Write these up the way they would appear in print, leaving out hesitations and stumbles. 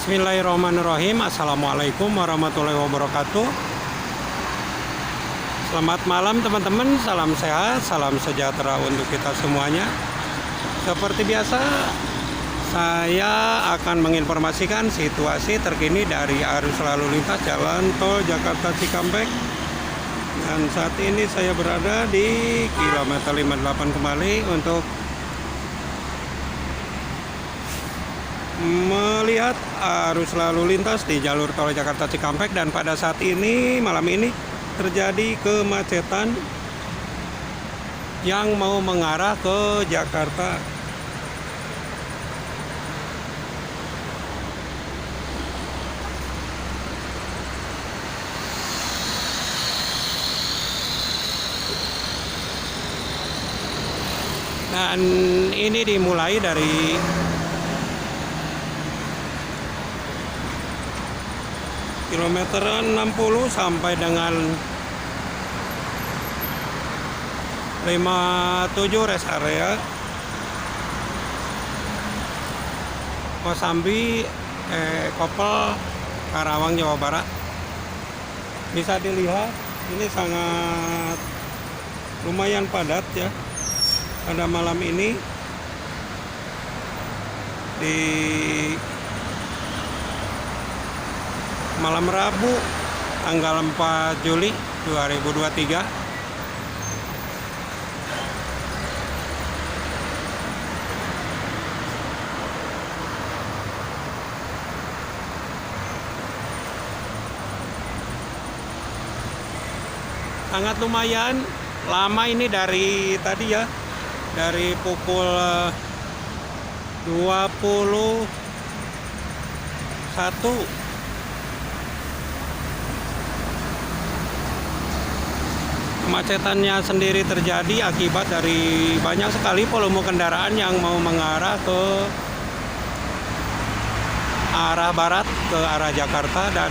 Bismillahirrahmanirrahim. Assalamualaikum warahmatullahi wabarakatuh. Selamat malam teman-teman. Salam sehat, salam sejahtera untuk kita semuanya. Seperti biasa, saya akan menginformasikan situasi terkini dari arus lalu lintas Jalan Tol Jakarta Cikampek. Dan saat ini saya berada di kilometer 58 kembali untuk melihat arus lalu lintas di jalur tol Jakarta Cikampek. Dan pada saat ini, malam ini terjadi kemacetan yang mau mengarah ke Jakarta. Dan ini dimulai dari kilometer 60 sampai dengan 57 rest area Kosambi, Kopel, Karawang, Jawa Barat. Bisa dilihat ini sangat lumayan padat ya pada malam ini di malam Rabu tanggal 4 Juli 2023. Sangat lumayan lama ini dari tadi ya, dari pukul 21. Kemacetannya sendiri terjadi akibat dari banyak sekali volume kendaraan yang mau mengarah ke arah barat, ke arah Jakarta. Dan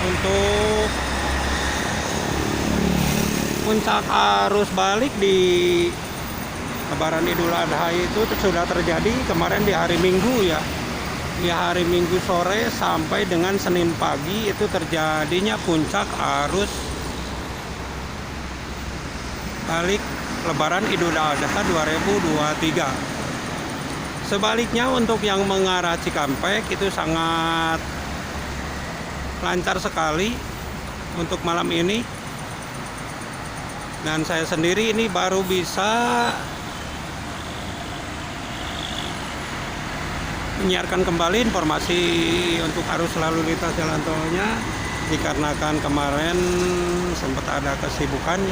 untuk puncak arus balik di Lebaran Idul Adha itu sudah terjadi kemarin di hari Minggu ya. Di hari Minggu sore sampai dengan Senin pagi itu terjadinya puncak arus balik Lebaran Idul Adha 2023. Sebaliknya untuk yang mengarah Cikampek itu sangat lancar sekali untuk malam ini. Dan saya sendiri ini baru bisa menyiarkan kembali informasi untuk arus lalu lintas jalan tolnya dikarenakan kemarin sempat ada kesibukan.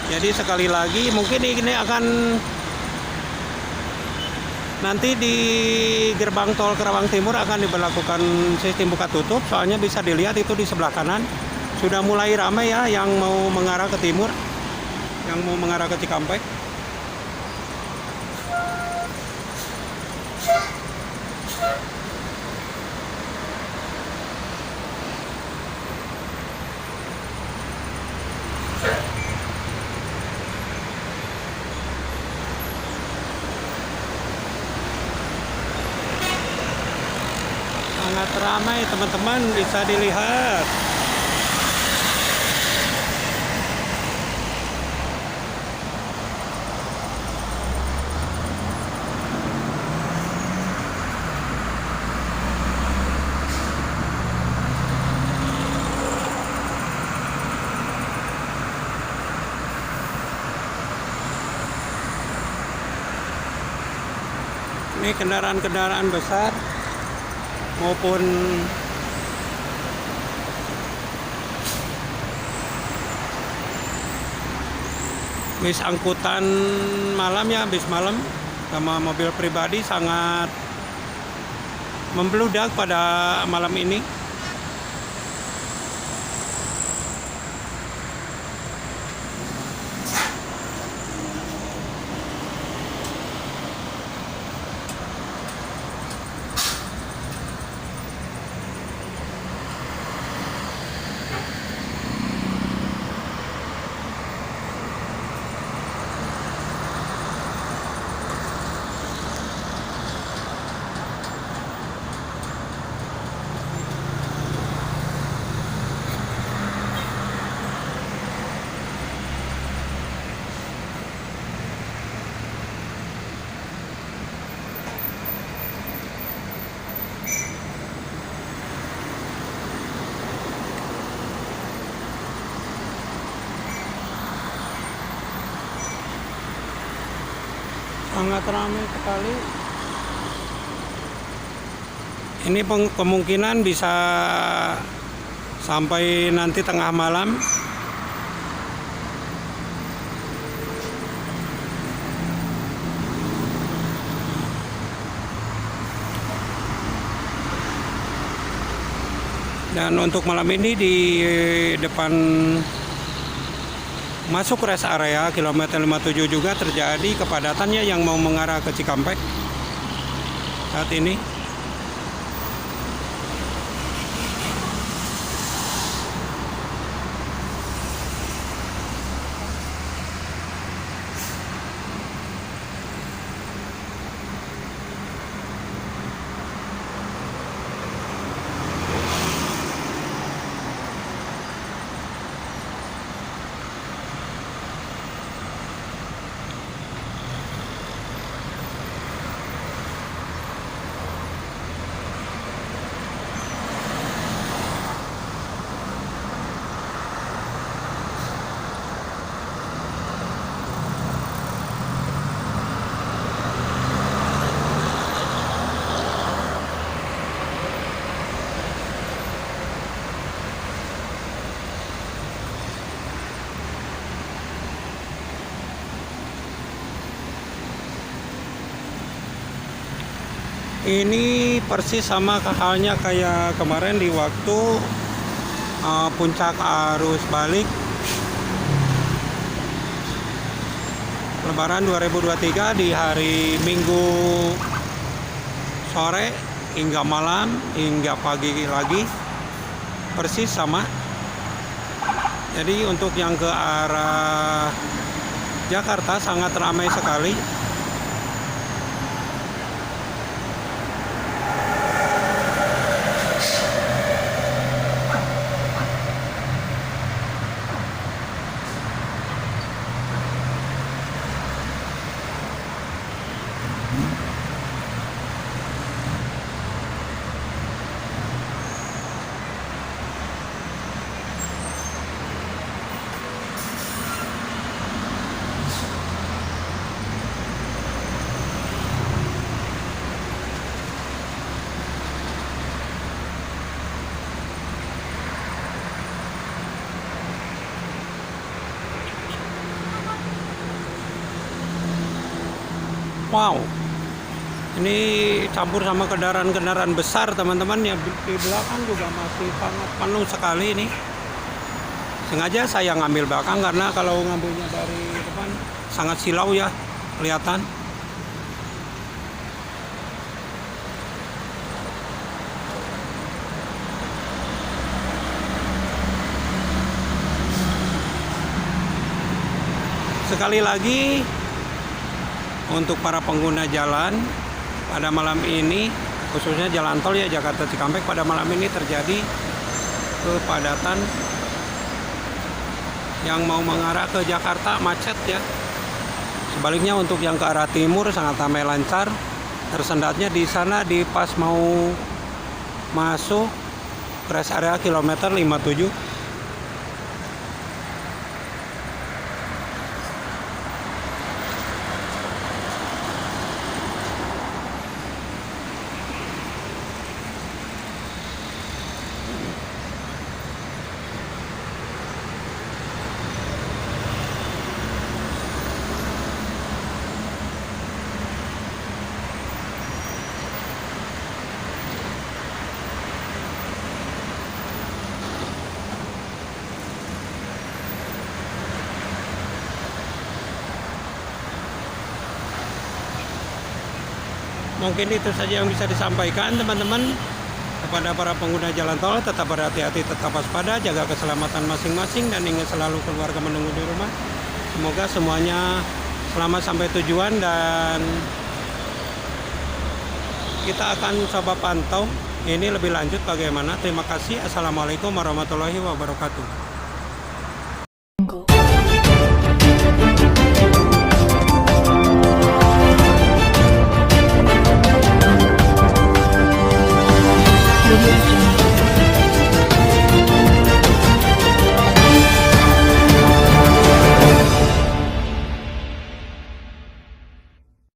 Jadi sekali lagi mungkin ini akan nanti di gerbang tol Karawang Timur akan diberlakukan sistem buka tutup. Soalnya bisa dilihat itu di sebelah kanan sudah mulai ramai ya yang mau mengarah ke timur, yang mau mengarah ke Cikampek. Sangat ramai teman-teman, bisa dilihat. Ini kendaraan-kendaraan besar maupun bis angkutan malam ya, bis malam sama mobil pribadi sangat membludak pada malam ini. sangat ramai sekali. Ini kemungkinan bisa sampai nanti tengah malam. Dan untuk malam ini di depan masuk rest area kilometer 57 juga terjadi kepadatannya yang mau mengarah ke Cikampek saat ini. Ini persis sama halnya kayak kemarin di waktu puncak arus balik Lebaran 2023 di hari Minggu sore hingga malam hingga pagi lagi persis sama. Jadi untuk yang ke arah Jakarta sangat ramai sekali. Wow, ini campur sama kendaraan-kendaraan besar teman-teman ya, di belakang juga masih sangat penuh sekali ini. Sengaja saya ngambil belakang karena kalau ngambilnya dari depan sangat silau ya kelihatan. Sekali lagi untuk para pengguna jalan pada malam ini, khususnya jalan tol ya Jakarta Cikampek, pada malam ini terjadi kepadatan yang mau mengarah ke Jakarta macet ya. Sebaliknya untuk yang ke arah timur sangat ramai lancar. Tersendatnya di sana di pas mau masuk rest area kilometer 57. Mungkin itu saja yang bisa disampaikan teman-teman kepada para pengguna jalan tol. Tetap berhati-hati, tetap waspada, jaga keselamatan masing-masing, dan ingat selalu keluarga menunggu di rumah. Semoga semuanya selamat sampai tujuan, dan kita akan coba pantau ini lebih lanjut bagaimana. Terima kasih. Assalamualaikum warahmatullahi wabarakatuh.